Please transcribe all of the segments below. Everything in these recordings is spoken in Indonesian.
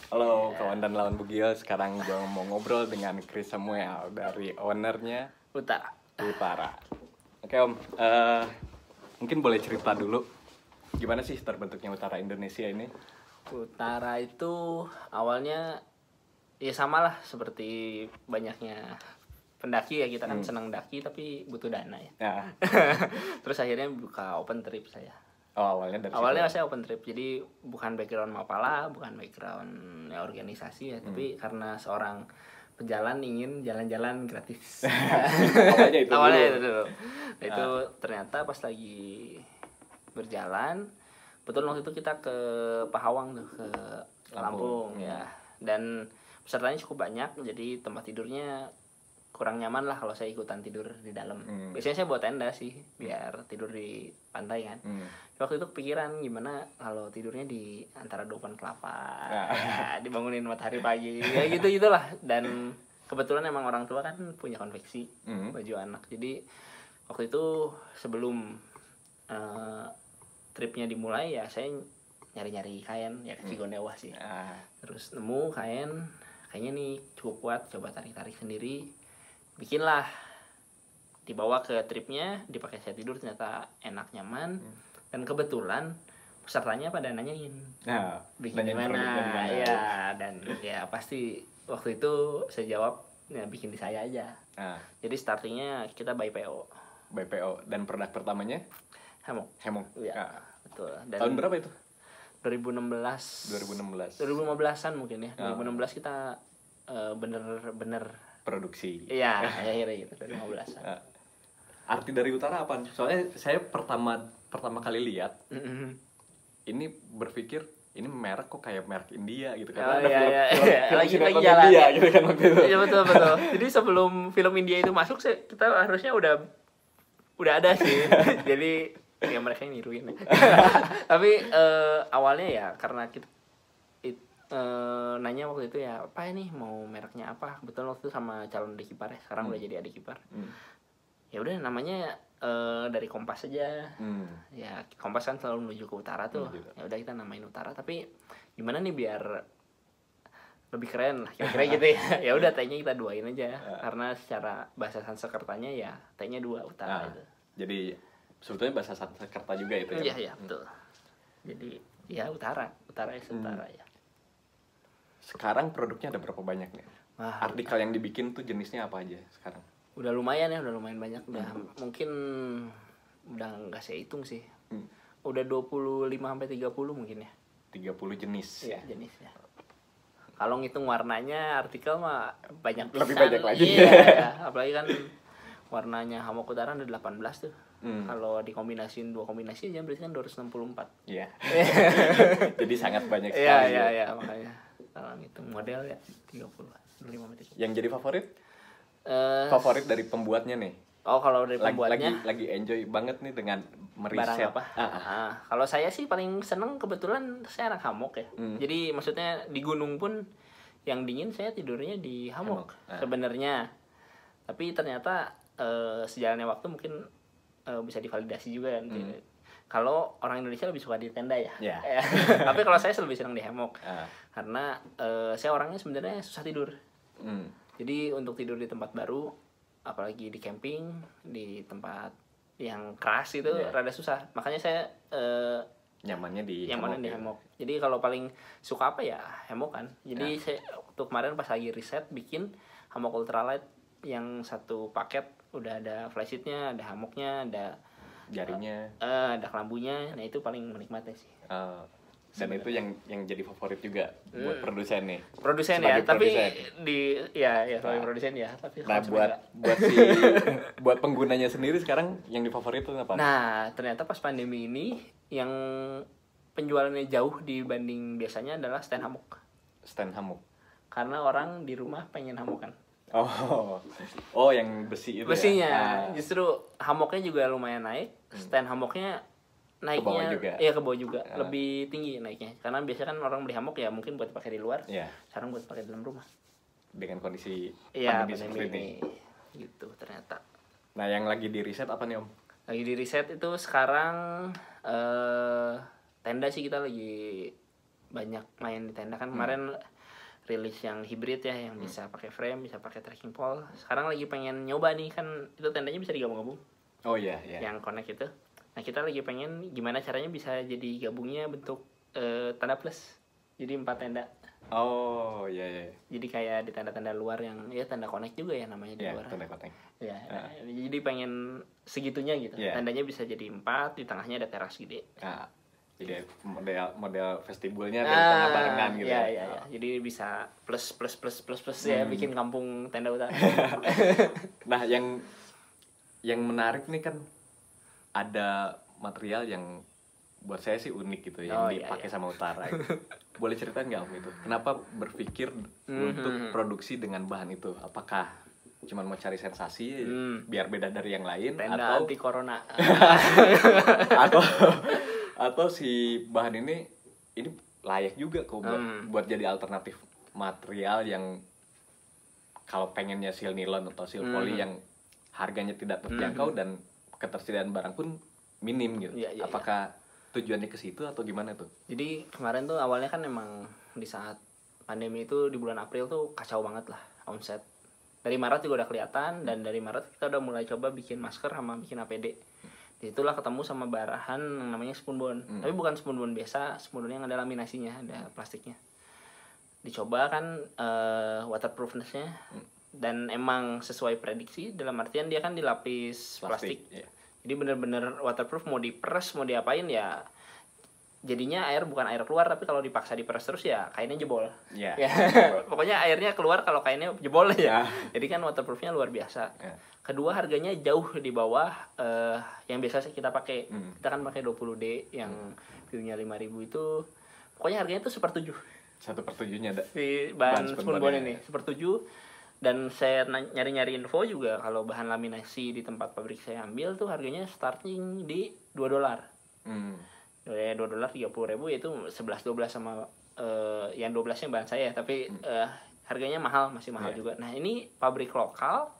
Halo kawan dan lawan bugil, sekarang gue mau ngobrol dengan Chris Samuel dari ownernya Utara. Oke Om, mungkin boleh cerita dulu gimana sih terbentuknya Utara Indonesia ini? Utara itu awalnya ya sama lah seperti banyaknya pendaki ya, kita kan senang daki tapi butuh dana ya. Nah, Terus akhirnya buka open trip saya. awalnya dari Awalnya situ. saya open trip, jadi bukan background Mapala, bukan background ya, organisasi ya, tapi karena seorang pejalan ingin jalan-jalan gratis. Awalnya itu Awalnya dulu. itu dulu. Nah, itu ternyata pas lagi berjalan, betul waktu itu kita ke Pahawang tuh, ke Lampung ya. Dan pesertanya cukup banyak, jadi tempat tidurnya kurang nyaman lah kalau saya ikutan tidur di dalam. Biasanya saya buat tenda sih biar tidur di pantai kan. Waktu itu kepikiran gimana kalau tidurnya di antara pohon kelapa, ya, dibangunin matahari pagi, ya gitu gitulah. Dan kebetulan emang orang tua kan punya konveksi baju anak, jadi waktu itu sebelum tripnya dimulai ya saya nyari-nyari kain ya ke Cigondewa sih. Terus nemu kain, kayaknya nih cukup kuat, coba tarik-tarik sendiri, bikinlah, dibawa ke tripnya, dipakai saya tidur, ternyata enak, nyaman. Dan kebetulan pesertanya pada nanyain bikin gimana ya, dan ya pasti waktu itu saya jawab ya bikin di saya aja. Jadi startingnya kita by PO. Dan produk pertamanya Hemok. Ya. Betul. Dan Tahun berapa itu? 2015 2015-an mungkin ya. 2016 kita bener-bener Produksi. iya, akhirnya gitu, 2015-an. Arti dari Utara apa? Soalnya saya pertama kali lihat ini berpikir ini merek kok kayak merek India gitu, karena ada film sinetron jalan India ya. gitu kan waktu itu. Iya betul. Jadi sebelum film India itu masuk, kita harusnya udah ada sih. Jadi ya mereka yang niruin. Tapi awalnya ya karena kita nanya waktu itu ya, apa ini mau mereknya apa? Betul waktu itu sama calon adik ipar ya, sekarang udah jadi adik ipar. Ya udah namanya dari Kompas aja. Ya Kompas kan selalu menuju ke utara tuh. Ya udah kita namain Utara, tapi gimana nih biar lebih keren lah kira-kira gitu ya. Ya udah T-nya kita duain aja. Karena secara bahasa Sanskertanya ya T-nya 2, Utara itu. Jadi sebetulnya bahasa Sanskerta juga itu ya. Iya, betul. Jadi ya Utara ya. Sekarang produknya ada berapa banyak nih? Artikel yang dibikin tuh jenisnya apa aja sekarang? Udah lumayan banyak, udah mungkin udah nggak saya hitung sih. Udah 25 sampai 30 mungkin ya. 30 jenis. Iya, jenisnya. Kalau ngitung warnanya artikel mah banyak lebih banyak lagi. Iya, apalagi kan warnanya Hamok Utara ada 18 tuh. Kalau dikombinasiin 2 kombinasi aja berarti kan 264. Iya. Jadi sangat banyak sekali. Iya, makanya kalau ngitung model ya 30. 25 sampai 30. Yang jadi favorit dari pembuatnya nih? Oh, kalau dari pembuatnya lagi enjoy banget nih dengan meriset barang apa? Kalau saya sih paling seneng, kebetulan saya anak hammock ya. Jadi maksudnya di gunung pun yang dingin saya tidurnya di hammock sebenarnya. Tapi ternyata sejalannya waktu mungkin bisa divalidasi juga kan. Kalau orang Indonesia lebih suka di tenda ya. Tapi kalau saya lebih senang di hammock. Karena saya orangnya sebenarnya susah tidur. Jadi untuk tidur di tempat baru, apalagi di camping, di tempat yang keras itu rada susah. Makanya saya nyamannya di hammock. Jadi kalau paling suka apa ya hammock kan. Jadi saya waktu kemarin pas lagi riset bikin hammock ultralight yang satu paket, udah ada flysheetnya, ada hammocknya, ada jaringnya, ada kelambunya. Nah itu paling menikmati sih. Dan itu yang jadi favorit juga buat produsen nih. Produsen ya, tapi sebagai produsen ya, tapi nah buat penggunanya sendiri sekarang yang difavorit itu apa? Nah, ternyata pas pandemi ini yang penjualannya jauh dibanding biasanya adalah stand hammock. Karena orang di rumah pengen hammock kan. Oh, yang besi itu. Besinya. Justru hammocknya juga lumayan naik, stand hammocknya naiknya ke bawah juga. Lebih tinggi naiknya, karena biasanya kan orang beli hammock ya mungkin buat pakai di luar, sekarang buat pakai di dalam rumah dengan kondisi pandemi seperti ini gitu ternyata. Nah yang lagi di riset apa nih Om? Lagi di riset itu sekarang tenda sih, kita lagi banyak main di tenda kan. Kemarin rilis yang hybrid ya, yang bisa pakai frame, bisa pakai tracking pole. Sekarang lagi pengen nyoba nih, kan itu tendanya bisa digabung-gabung. Oh iya, iya. Yang connect itu. Nah, kita lagi pengen gimana caranya bisa jadi gabungnya bentuk tanda plus. Jadi 4 tenda. Oh iya, iya. Jadi kayak di tenda-tenda luar yang ya tenda connect juga ya namanya di luar. Tenda connect. Ya, jadi pengen segitunya gitu. Tendanya bisa jadi 4, di tengahnya ada teras gede. Nah, jadi model festivalnya di tengah barengan gitu. Iya. Jadi bisa plus ya, bikin kampung tenda utara. Nah, yang menarik nih kan ada material yang buat saya sih unik gitu, yang dipakai sama Utara gitu. Boleh ceritain nggak Om itu? Kenapa berpikir untuk produksi dengan bahan itu? Apakah cuma mau cari sensasi biar beda dari yang lain, tenda atau anti corona atau si bahan ini layak juga kok buat jadi alternatif material yang kalau pengennya sil nilon atau sil poly yang harganya tidak terjangkau dan ketersediaan barang pun minim gitu. Apakah tujuannya ke situ atau gimana tuh? Jadi kemarin tuh awalnya kan emang di saat pandemi itu di bulan April tuh kacau banget lah omset. Dari Maret juga udah kelihatan, dan dari Maret kita udah mulai coba bikin masker sama bikin APD. Itulah ketemu sama bahan yang namanya spunbond. Tapi bukan spunbond biasa, spunbond yang ada laminasinya, ada plastiknya. Dicoba kan waterproofness-nya, dan emang sesuai prediksi, dalam artian dia kan dilapis plastik. Jadi bener-bener waterproof, mau diperes mau diapain ya jadinya air bukan air keluar, tapi kalau dipaksa diperes terus ya kainnya jebol. Pokoknya airnya keluar kalau kainnya jebol ya. Jadi kan waterproofnya luar biasa. Kedua, harganya jauh di bawah yang biasa kita pakai. Kita kan pakai 20D yang view-nya 5.000 itu. Pokoknya harganya itu 1/7. 1/7-nya ada. Si bahan spunbond ini 1/7. Dan saya nyari-nyari info juga, kalau bahan laminasi di tempat pabrik saya ambil tuh harganya starting di $2. $2 30.000, yaitu 11-12 sama yang 12-nya bahan saya, tapi harganya mahal, masih mahal juga. Nah, ini pabrik lokal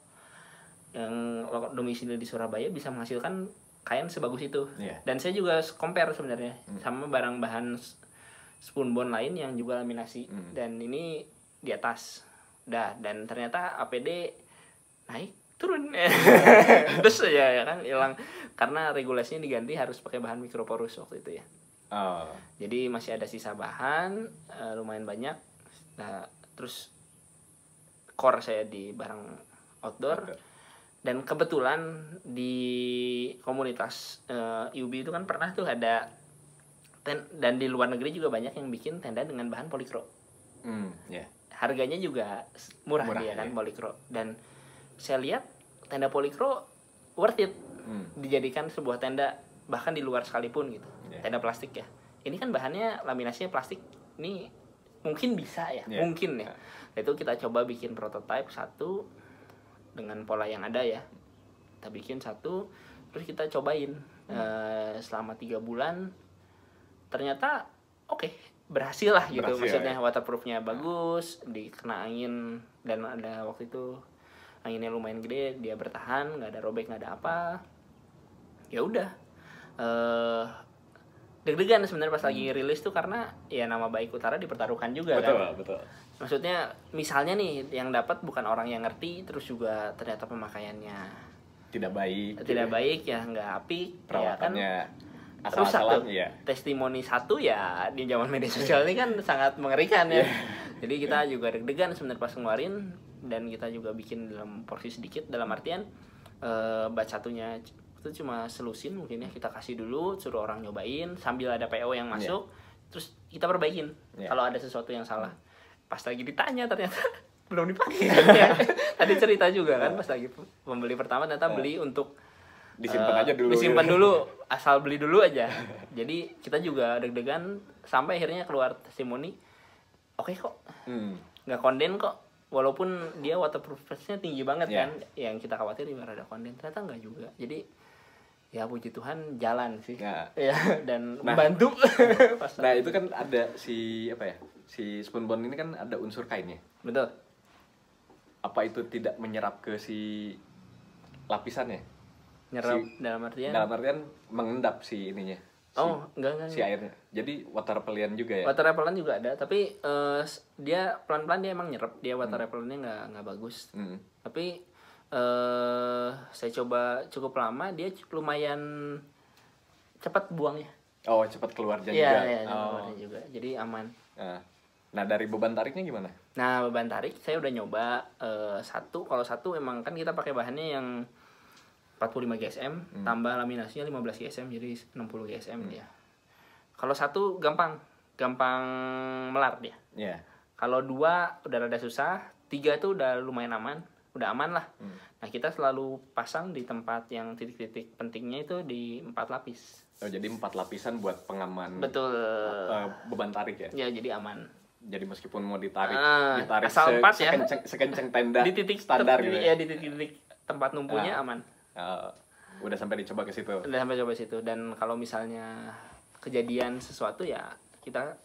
yang domisili di Surabaya bisa menghasilkan kain sebagus itu. Dan saya juga compare sebenarnya sama barang bahan spunbond lain yang juga laminasi, dan ini di atas. Dan ternyata APD naik turun terus ya kan hilang karena regulasinya diganti harus pakai bahan mikroporus waktu itu ya. Jadi masih ada sisa bahan lumayan banyak. Nah, terus core saya di barang outdoor. Dan kebetulan di komunitas UB itu kan pernah tuh ada dan di luar negeri juga banyak yang bikin tenda dengan bahan polikro. Harganya juga murah dia kan, polikro. Dan saya lihat tenda polikro worth it dijadikan sebuah tenda, bahkan di luar sekalipun gitu. Tenda plastik ya. Ini kan bahannya laminasinya plastik. Ini mungkin bisa ya, mungkin ya. Itu kita coba bikin prototype satu dengan pola yang ada ya. Kita bikin satu, terus kita cobain selama 3 bulan. Ternyata oke, berhasil lah gitu. Maksudnya waterproofnya bagus, dikena angin, dan ada waktu itu anginnya lumayan gede, dia bertahan, nggak ada robek, nggak ada apa. Ya udah, deg-degan sebenarnya pas lagi rilis tuh, karena ya nama baik Utara dipertaruhkan juga. Betul. Maksudnya misalnya nih yang dapat bukan orang yang ngerti, terus juga ternyata pemakaiannya tidak baik ya, nggak apik, perawatannya ya kan? Asal-asalan, testimoni satu ya di zaman media sosial ini kan sangat mengerikan ya. Jadi kita juga deg-degan sebenarnya pas ngeluarin, dan kita juga bikin dalam porsi sedikit, dalam artian batch satunya itu cuma selusin mungkin ya, kita kasih dulu, suruh orang nyobain sambil ada PO yang masuk, terus kita perbaikin kalau ada sesuatu yang salah. Pas lagi ditanya ternyata belum dipakai. Tadi cerita juga kan, pas lagi pembeli pertama ternyata beli untuk disimpan aja dulu. Disimpan dulu, asal beli dulu aja. Jadi kita juga deg-degan sampai akhirnya keluar testimoni. Oke kok. Nggak konden kok. Walaupun dia waterproofness-nya tinggi banget kan. Yang kita khawatir gimana ada konden. Ternyata nggak juga. Jadi ya puji Tuhan jalan sih. Ya, dan membantu. Nah, itu kan ada si spunbond ini kan ada unsur kainnya. Betul. Apa itu tidak menyerap ke si lapisannya? Nyerap dalam artian mengendap si ininya, Oh, enggak. Si airnya. Jadi water repellent juga ya? Water repellent juga ada, tapi dia pelan-pelan dia emang nyerap. Dia water repellentnya nggak bagus. Tapi saya coba cukup lama, dia lumayan cepat buangnya. Oh, cepat keluarnya Iya, juga. iya, keluarnya juga. Jadi aman. Nah, dari beban tariknya gimana? Nah, beban tarik saya udah nyoba kalau satu emang kan kita pakai bahannya yang 45 GSM tambah laminasinya 15 GSM jadi 60 GSM dia. Kalau satu gampang melar dia. Iya. Kalau 2 udah rada susah, 3 tuh udah lumayan aman, udah aman lah. Nah, kita selalu pasang di tempat yang titik-titik pentingnya itu di 4 lapis. Oh, jadi 4 lapisan buat pengaman. Betul. Beban tarik ya? Ya, jadi aman. Jadi meskipun mau ditarik asal 4 ya. sekenceng tenda Di titik standar gitu ya. Di titik-titik tempat numpunya aman. Udah sampai dicoba ke situ. Udah sampai coba situ, dan kalau misalnya kejadian sesuatu ya kita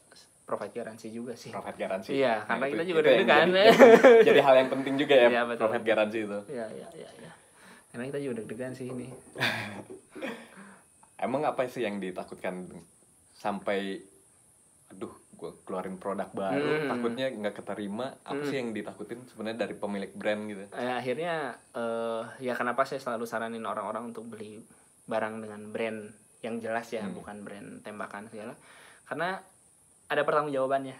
provide garansi juga sih. Provide garansi. Iya, Nah, karena itu, kita juga itu deg-degan. Jadi hal yang penting juga ya, Iya, betul. provide garansi itu. Iya. Karena kita juga deg-degan sih ini. Emang apa sih yang ditakutkan sampai aduh gue keluarin produk baru takutnya nggak keterima, apa sih yang ditakutin sebenarnya dari pemilik brand gitu? Akhirnya ya kenapa saya selalu saranin orang-orang untuk beli barang dengan brand yang jelas ya, bukan brand tembakan segala, karena ada pertanggungjawabannya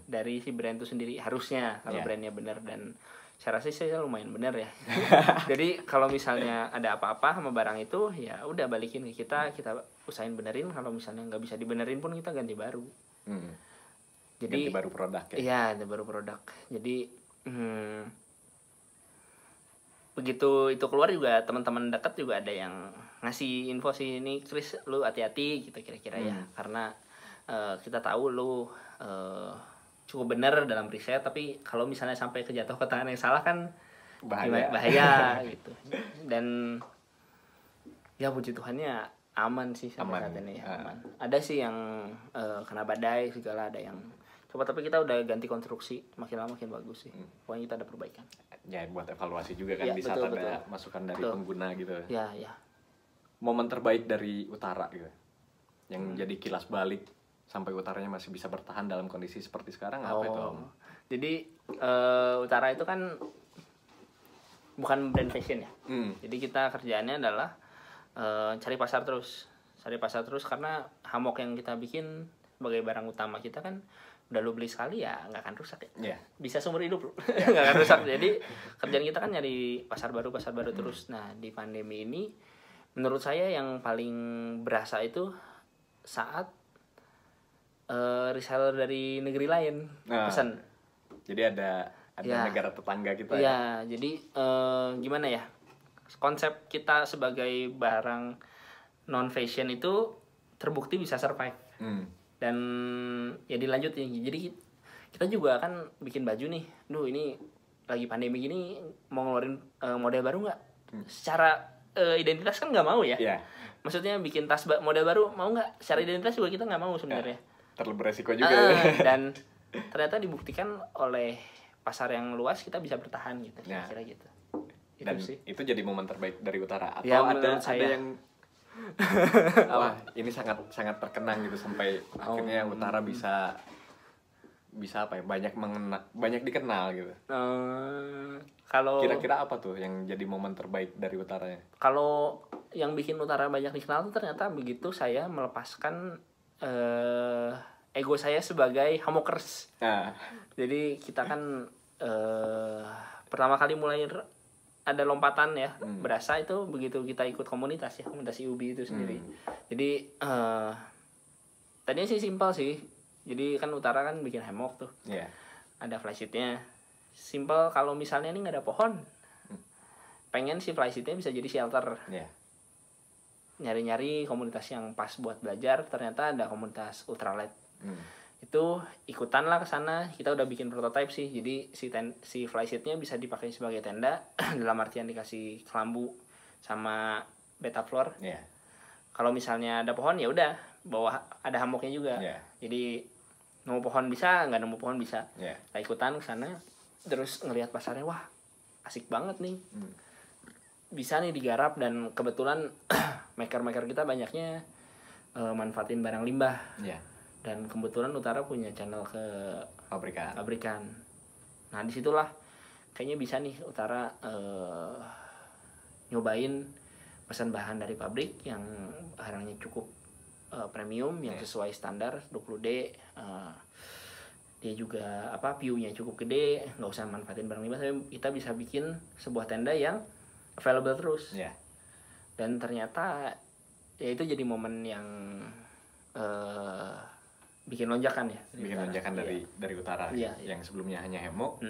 dari si brand itu sendiri harusnya kalau brandnya benar, dan saya rasa saya lumayan benar ya. Jadi kalau misalnya ada apa-apa sama barang itu ya udah balikin ke kita usahain benerin. Kalau misalnya nggak bisa dibenerin pun kita ganti baru. Jadi ganti baru produk ya. Iya, ganti baru produk. Jadi begitu itu keluar juga teman-teman dekat juga ada yang ngasih info sih, ini Chris lu hati-hati gitu kira-kira ya, karena kita tahu lu cukup benar dalam riset, tapi kalau misalnya sampai kejatuh ke tangan yang salah kan bahaya gitu. Dan ya puji Tuhannya aman sih sampai saat ini ya, aman. Ada sih yang kena badai segala, ada yang coba, tapi kita udah ganti konstruksi, makin lama makin bagus sih. Pokoknya kita ada perbaikan. Ya buat evaluasi juga kan, ya, di saat ada masukan dari pengguna gitu. Ya. Momen terbaik dari Utara gitu, yang jadi kilas balik sampai Utaranya masih bisa bertahan dalam kondisi seperti sekarang, apa itu Om? Jadi Utara itu kan bukan brand fashion ya. Jadi kita kerjaannya adalah cari pasar terus karena hammock yang kita bikin sebagai barang utama kita kan udah lu beli sekali ya nggak akan rusak ya. Bisa seumur hidup lu. Nggak akan rusak. Jadi kerjaan kita kan nyari pasar baru terus. Nah, di pandemi ini menurut saya yang paling berasa itu saat reseller dari negeri lain pesan. Jadi ada negara tetangga kita ya. Jadi gimana ya, konsep kita sebagai barang non fashion itu terbukti bisa survive. Dan ya dilanjut ya. Jadi kita juga kan bikin baju nih, ini lagi pandemi gini mau ngeluarin model baru nggak? Secara identitas kan nggak mau ya. Maksudnya bikin tas model baru mau nggak? Secara identitas juga kita nggak mau sebenarnya. Terlalu beresiko juga. Dan ternyata dibuktikan oleh pasar yang luas kita bisa bertahan gitu. Kira-kira gitu. Dan itu jadi momen terbaik dari Utara. Atau ya, ada yang wah ini sangat terkenang gitu sampai akhirnya Utara bisa apa ya, banyak dikenal gitu. Kalau kira-kira apa tuh yang jadi momen terbaik dari Utaranya? Kalau yang bikin Utara banyak dikenal tuh ternyata begitu saya melepaskan ego saya sebagai hammockers. Jadi kita kan pertama kali mulai ada lompatan ya, berasa itu begitu kita ikut komunitas IUBI itu sendiri. Jadi tadinya sih simpel sih. Jadi kan Utara kan bikin hammock tuh. Ada flysheetnya. Simpel, kalau misalnya ini nggak ada pohon, pengen si flysheetnya bisa jadi shelter. Nyari-nyari komunitas yang pas buat belajar, ternyata ada komunitas ultralight. Itu ikutan lah ke sana. Kita udah bikin prototype sih. Jadi si flysheetnya bisa dipakai sebagai tenda dalam artian dikasih kelambu sama betafloor. Kalau misalnya ada pohon ya udah bawa ada hammocknya juga. Jadi nemu pohon bisa, nggak nemu pohon bisa. Kita ikutan ke sana, terus ngelihat pasarnya, wah asik banget nih. Bisa nih digarap, dan kebetulan maker kita banyaknya manfaatin barang limbah. Ya. Dan kebetulan Utara punya channel ke pabrikan. Nah disitulah kayaknya bisa nih Utara nyobain pesan bahan dari pabrik yang barangnya cukup premium, yang sesuai standar 20D. Dia juga view-nya cukup gede, nggak usah manfaatin barang limbah, tapi kita bisa bikin sebuah tenda yang available terus. Dan ternyata ya itu jadi momen yang bikin lonjakan ya. Bikin lonjakan dari Utara. Yang sebelumnya hanya Hemok,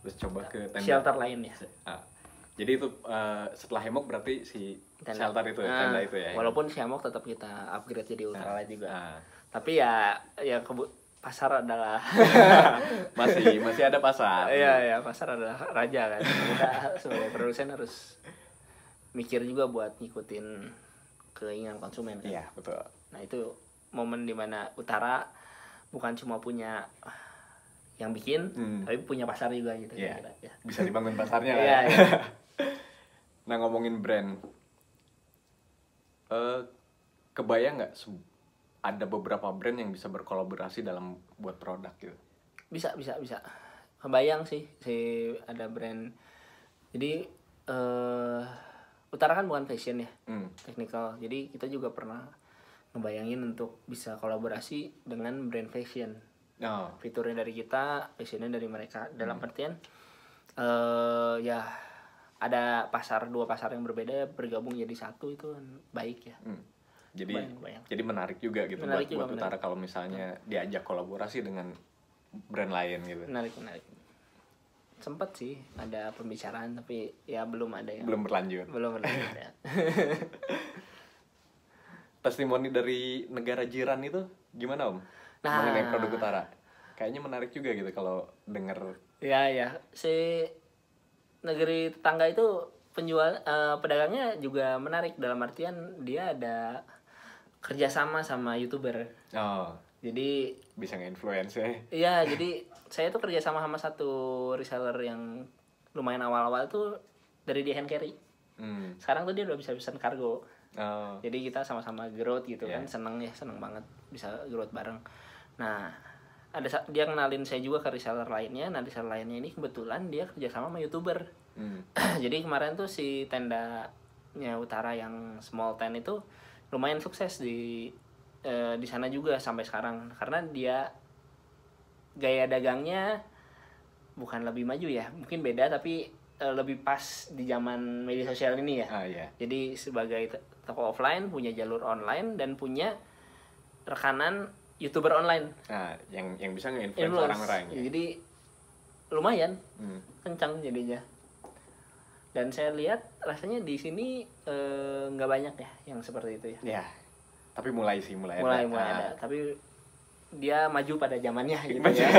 terus coba ke tenda. Shelter lain ya. Jadi itu setelah Hemok berarti si shelter itu, tenda itu ya. Walaupun si Hemok tetap kita upgrade jadi ultralight juga. Tapi ya pasar adalah masih ada pasar. Iya, pasar adalah raja kan. Kita sebagai produsen harus mikir juga buat ngikutin keinginan konsumen kan. Iya, betul. Nah, itu momen dimana Utara bukan cuma punya yang bikin, tapi punya pasar juga gitu. Iya. Ya. Bisa dibangun pasarnya lah. Iya. Nah, ngomongin brand, kebayang nggak ada beberapa brand yang bisa berkolaborasi dalam buat produk gitu? Bisa. Kebayang sih ada brand. Jadi Utara kan bukan fashion ya, technical. Jadi kita juga pernah ngebayangin untuk bisa kolaborasi dengan brand fashion. Fiturnya dari kita, fashionnya dari mereka. Dalam artian ya ada dua pasar yang berbeda bergabung jadi satu, itu baik ya. Jadi menarik juga gitu buat Utara kalau misalnya diajak kolaborasi dengan brand lain gitu. Menarik. Sempet sih ada pembicaraan tapi ya belum ada yang berlanjut ya. Testimoni dari negara jiran itu gimana Om? Mengenai produk Utara. Kayaknya menarik juga gitu kalau denger. Ya, si negeri tetangga itu pedagangnya juga menarik, dalam artian dia ada kerjasama sama YouTuber. Jadi bisa nge-influence ya. Iya, jadi saya tuh kerjasama sama satu reseller yang lumayan awal-awal tuh dari dia hand carry. Sekarang tuh dia udah bisa pesan kargo. Jadi kita sama-sama growth gitu kan, seneng banget bisa growth bareng. Nah, dia kenalin saya juga ke reseller lainnya. Nah, reseller lainnya ini kebetulan dia kerjasama sama YouTuber. Jadi kemarin tuh si tendanya Utara yang small tent itu lumayan sukses di sana juga sampai sekarang, karena dia gaya dagangnya bukan lebih maju ya, mungkin beda, tapi lebih pas di zaman media sosial ini ya. Jadi sebagai toko offline punya jalur online dan punya rekanan YouTuber online. Yang bisa nge-influence orang-orang ya. Jadi lumayan kencang jadinya. Dan saya lihat rasanya di sini nggak banyak ya yang seperti itu ya. Tapi mulai ada. Tapi dia maju pada zamannya gitu ya.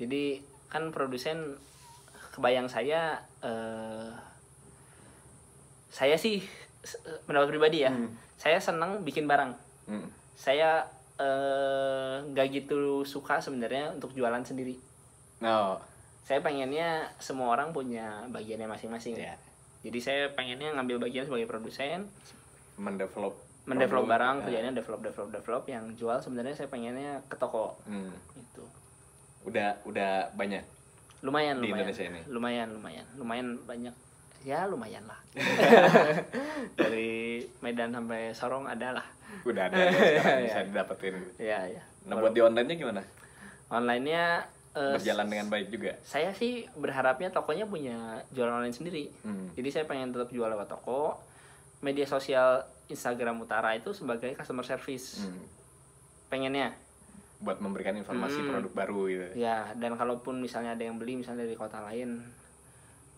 Jadi kan produsen, kebayang saya sih pendapat pribadi ya, saya senang bikin barang. Saya nggak gitu suka sebenarnya untuk jualan sendiri. Saya pengennya semua orang punya bagiannya masing-masing. Jadi saya pengennya ngambil bagian sebagai produsen, mendevelop barang, kerjanya develop, yang jual sebenarnya saya pengennya ke toko. Gitu. Udah banyak. Lumayan di Indonesia ini. Lumayan banyak. Ya lumayan lah. Dari Medan sampai Sorong ada lah. Udah ada sekarang bisa didapetin. Iya. Nah, buat di online-nya gimana? Online-nya berjalan dengan baik juga. Saya sih berharapnya tokonya punya jualan online sendiri. Jadi saya pengen tetap jual lewat toko. Media sosial Instagram Utara itu sebagai customer service. Pengennya buat memberikan informasi produk baru gitu. Ya, dan kalaupun misalnya ada yang beli misalnya dari kota lain,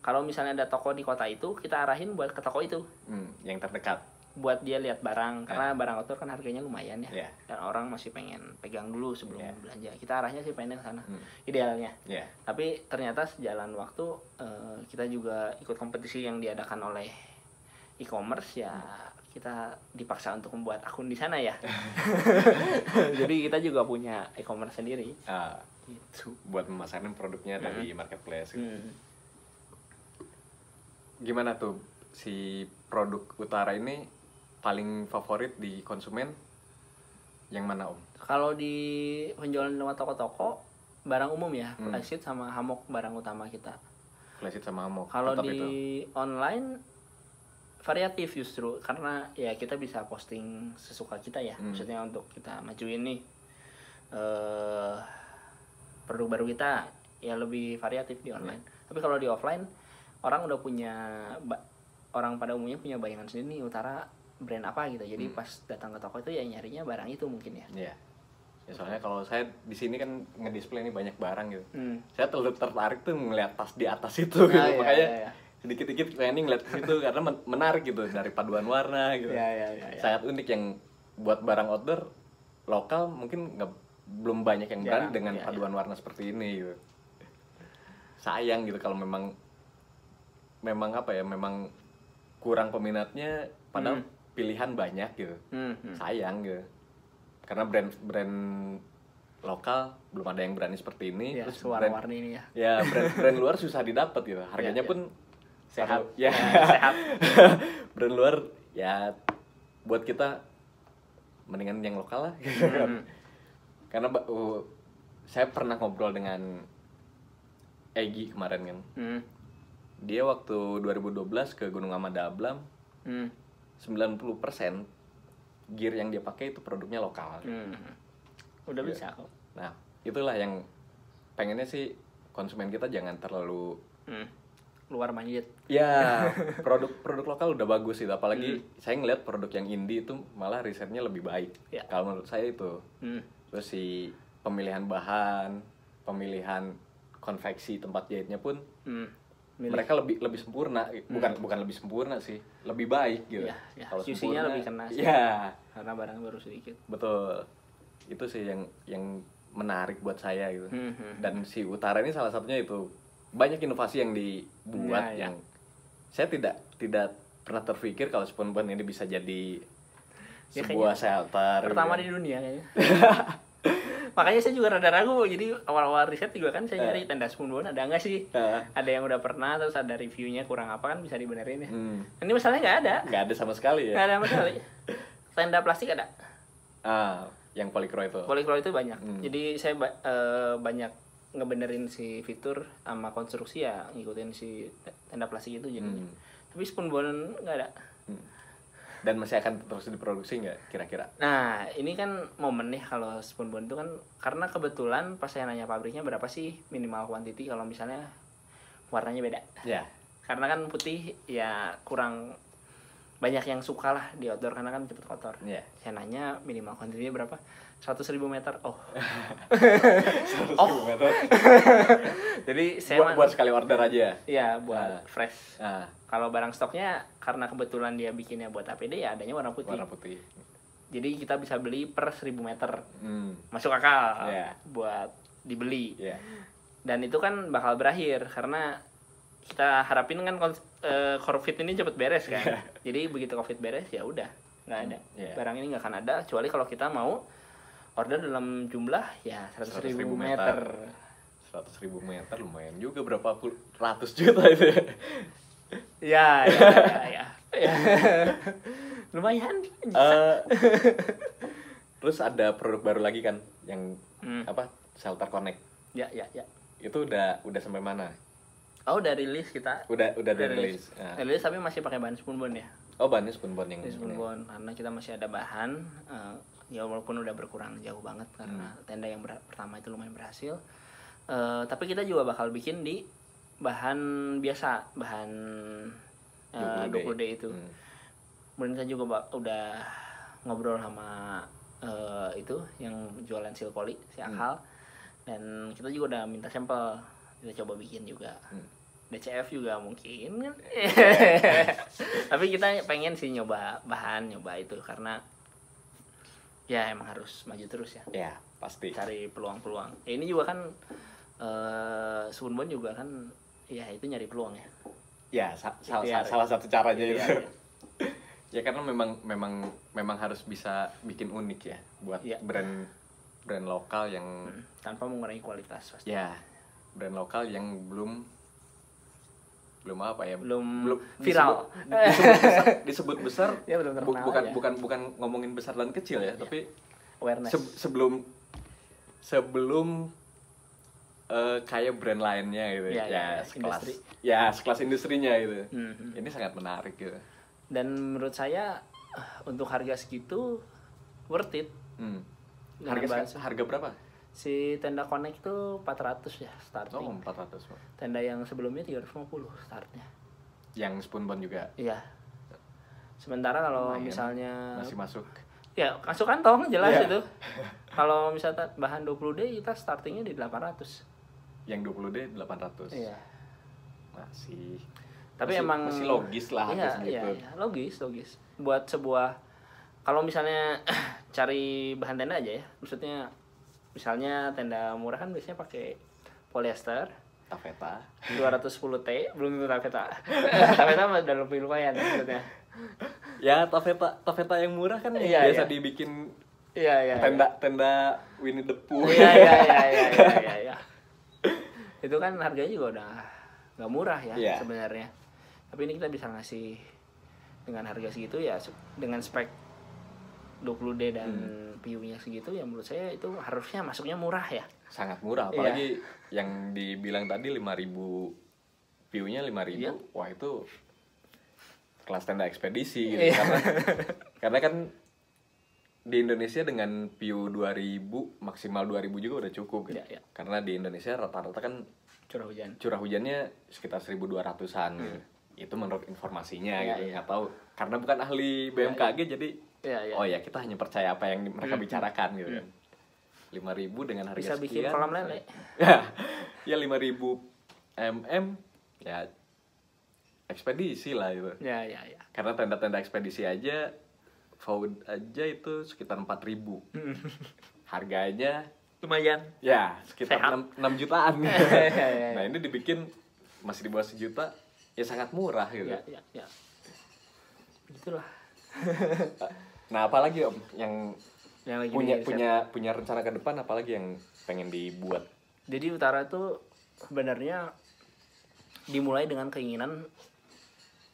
kalau misalnya ada toko di kota itu, kita arahin buat ke toko itu. Yang terdekat. Buat dia lihat barang, karena barang outdoor kan harganya lumayan ya. Dan orang masih pengen pegang dulu sebelum belanja. Kita arahnya sih pengen ke sana. Idealnya. Tapi ternyata sejalan waktu kita juga ikut kompetisi yang diadakan oleh e-commerce ya. Kita dipaksa untuk membuat akun di sana ya. Jadi kita juga punya e-commerce sendiri. Gitu. Buat memasarkan produknya dari marketplace gitu. Gimana tuh si produk Utara ini paling favorit di konsumen yang mana Om? Kalau di penjualan lewat toko-toko barang umum ya, flysheet sama hammock barang utama kita. Flysheet sama hammock. Kalau tetap di itu. online variatif justru, karena ya kita bisa posting sesuka kita ya. Maksudnya untuk kita majuin nih produk baru kita, ya lebih variatif di online. Tapi kalau di offline orang udah punya, orang pada umumnya punya bayangan sendiri nih Utara brand apa gitu. Jadi pas datang ke toko itu ya nyarinya barang itu mungkin ya. Iya. Ya soalnya kalau saya di sini kan ngedisplay ini banyak barang gitu. Saya tertarik tuh ngeliat tas di atas itu gitu. Iya, Makanya iya. sedikit-sedikit pengen ngeliat ke situ karena menarik gitu dari paduan warna gitu. Iya. Sangat unik yang buat barang outdoor lokal mungkin belum banyak yang berani dengan paduan warna seperti ini gitu. Sayang gitu kalau memang apa ya, memang kurang peminatnya padahal pilihan banyak gitu. Sayang gitu. Karena brand lokal belum ada yang berani seperti ini. Ya, terus warna-warni ini ya. Ya brand luar susah didapat gitu. Harganya pun sehat. Ya, sehat. Brand luar ya buat kita mendingan yang lokal lah. Karena saya pernah ngobrol dengan Egi kemarin kan. Dia waktu 2012 ke Gunung Ahmad Dablam, 90% gear yang dia pakai itu produknya lokal. Udah bisa kok. Nah, itulah yang pengennya sih konsumen kita jangan terlalu luar manjit. Ya, produk lokal udah bagus itu. Apalagi saya ngeliat produk yang indie itu malah risetnya lebih baik. Ya. Kalau menurut saya itu. Terus si pemilihan bahan, pemilihan konveksi tempat jahitnya pun mereka lebih sempurna, bukan lebih sempurna sih, lebih baik gitu. Ya. Kalau QC-nya sempurna, lebih kena sih. Ya. Karena barang baru sedikit. Betul. Itu sih yang menarik buat saya gitu. Dan si Utara ini salah satunya itu. Banyak inovasi yang dibuat yang saya tidak pernah terpikir kalau SponBond ini bisa jadi sebuah shelter. Pertama di dunia kayaknya. Makanya saya juga rada ragu, jadi awal-awal riset juga kan saya nyari tenda SponBond ada nggak sih? Ada yang udah pernah, terus ada reviewnya kurang apa kan bisa dibenerin ya. Ini masalahnya nggak ada sama sekali ya. Nggak ada sama sekali. Tenda plastik ada. Yang polikro itu. Polikro itu banyak. Jadi saya banyak ngebenerin si fitur sama konstruksi ya, ngikutin si tenda plastik itu jadinya. Tapi SponBond nggak ada. Dan masih akan terus diproduksi nggak kira-kira? Nah, ini kan momen nih kalau SponBond itu kan, karena kebetulan pas saya nanya pabriknya berapa sih minimal quantity kalau misalnya warnanya beda. Ya. Karena kan putih ya kurang banyak yang suka lah di outdoor karena kan cepet kotor. Yeah. Saya nanya minimal quantity berapa? 100.000 meter. Oh. 100.000 meter. Jadi saya buat sekali order aja. Iya, buat fresh. Ah. Kalau barang stoknya karena kebetulan dia bikinnya buat APD ya adanya warna putih. Warna putih. Jadi kita bisa beli per 1.000 meter. Masuk akal. Yeah. Buat dibeli. Yeah. Dan itu kan bakal berakhir karena kita harapin kan COVID ini cepet beres kan. Yeah. Jadi begitu COVID beres ya udah nggak ada. Yeah. Barang ini nggak akan ada kecuali kalau kita mau order dalam jumlah ya 100.000 meter. 100.000 meter lumayan juga, berapa ratus juta itu ya. Ya. Lumayan. Terus ada produk baru lagi kan yang apa? Shelter Connect. Ya. Itu udah sampai mana? Oh, udah rilis kita. Udah rilis. Rilis tapi masih pakai bahan SponBond ya. Oh, bahannya SponBond yang SponBond karena kita masih ada bahan ya walaupun udah berkurang jauh banget karena tenda yang pertama itu lumayan berhasil. Tapi kita juga bakal bikin di bahan biasa, bahan 20D itu. Kemudian kita juga udah ngobrol sama itu yang jualan silpoli, si Akal. Dan kita juga udah minta sampel, kita coba bikin juga. DCF juga mungkin kan. Tapi kita pengen sih nyoba bahan, nyoba itu karena ya emang harus maju terus ya. Ya, pasti. Cari peluang-peluang. Ya, ini juga kan SponBond juga kan ya itu nyari peluang ya. Ya, salah satu caranya itu. Ya karena memang harus bisa bikin unik ya buat brand lokal yang tanpa mengurangi kualitas pasti. Ya, brand lokal yang belum belum apa ya? Belum viral. Disebut besar. Ya, belum terkenal bukan ngomongin besar dan kecil ya, tapi awareness. sebelum kayak brand lainnya gitu sekelas industrinya gitu. Ini sangat menarik gitu. Dan menurut saya untuk harga segitu worth it. Harga berapa? Si tenda Connect itu 400 ya starting. 400. Tenda yang sebelumnya 350 startnya. Yang Spoonbone juga. Iya. Sementara kalau lumayan, misalnya masih masuk. Ya, masuk kantong jelas itu. Kalau misalnya bahan 20D kita startingnya di 800. Yang 20D 800. Iya. Tapi emang masih logis lah iya, segitu. Iya, logis. Buat sebuah kalau misalnya cari bahan tenda aja ya. Maksudnya misalnya tenda murah kan biasanya pakai polyester Taffeta 210T, belum tentu Taffeta. Taffeta udah lebih lumayan maksudnya. Ya, Taffeta yang murah kan biasa dibikin tenda Winnie the Pooh. Iya. Itu kan harganya juga udah nggak murah ya sebenarnya. Tapi ini kita bisa ngasih dengan harga segitu ya, dengan spek 20D dan PU-nya segitu ya, menurut saya itu harusnya masuknya murah ya. Sangat murah, apalagi yang dibilang tadi 5.000 PU-nya 5.000. Iya. Wah, itu kelas tenda ekspedisi gitu. Karena kan di Indonesia dengan PU 2000 maksimal 2000 juga udah cukup gitu. Iya. Karena di Indonesia rata-rata kan curah hujannya sekitar 1.200-an gitu. Itu menurut informasinya gitu. Nggak tahu, karena bukan ahli BMKG jadi oh ya, kita hanya percaya apa yang mereka bicarakan gitu kan. 5.000 dengan harga bisa sekian. Bisa bikin kolam lele. Ya 5.000 mm ya ekspedisi lah gitu. Ya. Karena tenda-tenda ekspedisi aja food aja itu sekitar 4.000. Harganya lumayan. Ya, sekitar 6 jutaan. Nah, ini dibikin masih di bawah 1 juta, ya sangat murah gitu. Ya. Itulah. Nah, apalagi Om yang lagi punya rencana ke depan, apalagi yang pengen dibuat? Jadi Utara itu sebenarnya dimulai dengan keinginan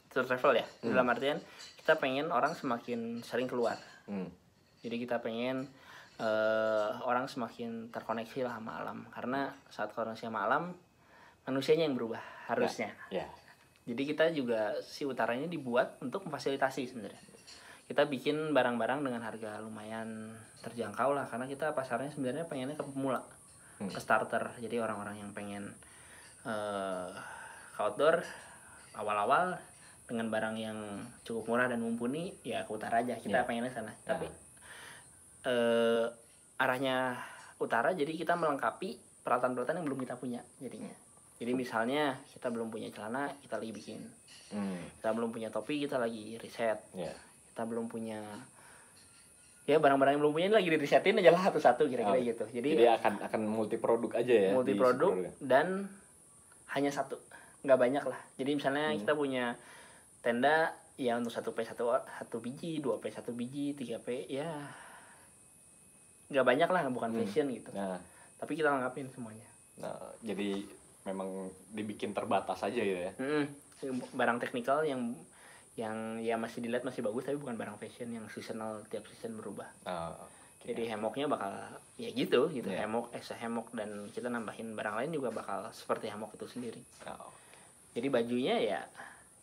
travel ya. Dalam artian kita pengen orang semakin sering keluar. Jadi kita pengen orang semakin terkoneksi lah sama alam. Karena saat koneksi sama alam, manusianya yang berubah harusnya. Jadi kita juga si Utara ini dibuat untuk memfasilitasi sebenarnya. Kita bikin barang-barang dengan harga lumayan terjangkau lah, karena kita pasarnya sebenarnya pengennya ke pemula, ke starter. Jadi orang-orang yang pengen ke outdoor awal-awal dengan barang yang cukup murah dan mumpuni, ya ke Utara aja. Kita pengennya sana. Tapi arahnya Utara, jadi kita melengkapi peralatan-peralatan yang belum kita punya jadinya. Jadi misalnya kita belum punya celana, kita lagi bikin. Kita belum punya topi, kita lagi riset. Kita belum punya barang-barang yang belum punya ini lagi dirisetin aja lah satu-satu kira-kira gitu. Jadi akan multi produk aja ya. Multi produk dan hanya satu, nggak banyak lah. Jadi misalnya kita punya tenda ya untuk 1P satu biji, 2P satu biji, 3P ya nggak banyak lah, bukan fashion gitu. Tapi kita lengkapin semuanya. Nah, jadi memang dibikin terbatas aja gitu ya. Barang teknikal yang ya masih dilihat masih bagus, tapi bukan barang fashion yang seasonal, tiap season berubah. Jadi hemoknya bakal ya gitu. Hemok dan kita nambahin barang lain juga bakal seperti hemok itu sendiri. Jadi bajunya ya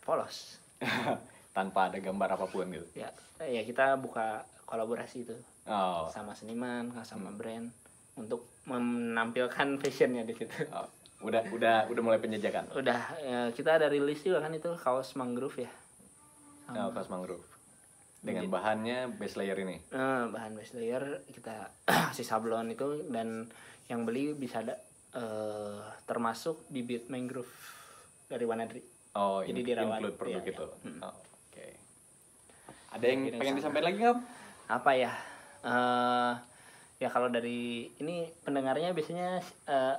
polos tanpa ada gambar apapun gitu. Ya kita buka kolaborasi itu sama seniman, sama brand untuk menampilkan fashionnya di situ. Udah mulai penjajakan. Udah kita ada rilis juga kan itu kaos mangrove ya. Kaos mangrove dengan bahannya base layer ini. Bahan base layer kita kasih sablon itu, dan yang beli bisa ada termasuk bibit mangrove dari Wanadri. Jadi dirawat. Include produk itu. Oke. Ada yang pengen disampaikan lagi nggak? Apa ya? Ya kalau dari ini pendengarnya biasanya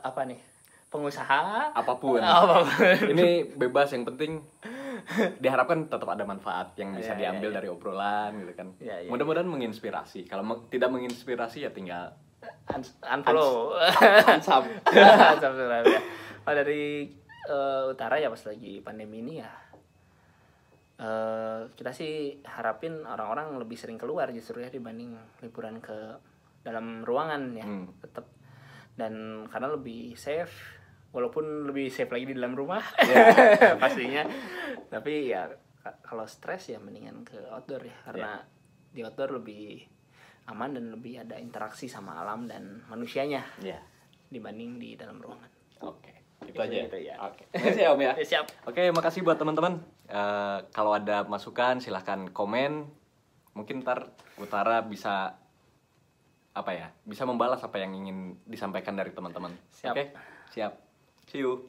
apa nih? Pengusaha? Apapun. Ini bebas, yang penting diharapkan tetap ada manfaat yang bisa diambil dari obrolan gitu kan. Mudah-mudahan menginspirasi. Kalau tidak menginspirasi ya tinggal unfollow. Unsub. Kalau dari utara ya pas lagi pandemi ini ya, kita sih harapin orang-orang lebih sering keluar justru ya dibanding liburan ke dalam ruangan ya. Tetap, dan karena lebih safe, walaupun lebih safe lagi di dalam rumah pastinya, tapi ya kalau stres ya mendingan ke outdoor ya, karena di outdoor lebih aman dan lebih ada interaksi sama alam dan manusianya dibanding di dalam ruangan. Oke, gitu aja Gitu ya. Oke, makasih ya Om ya. Siap. Oke, makasih buat teman-teman. Kalau ada masukan silahkan komen. Mungkin ntar Utara bisa bisa membalas apa yang ingin disampaikan dari teman-teman. Siap. Oke, siap. See you.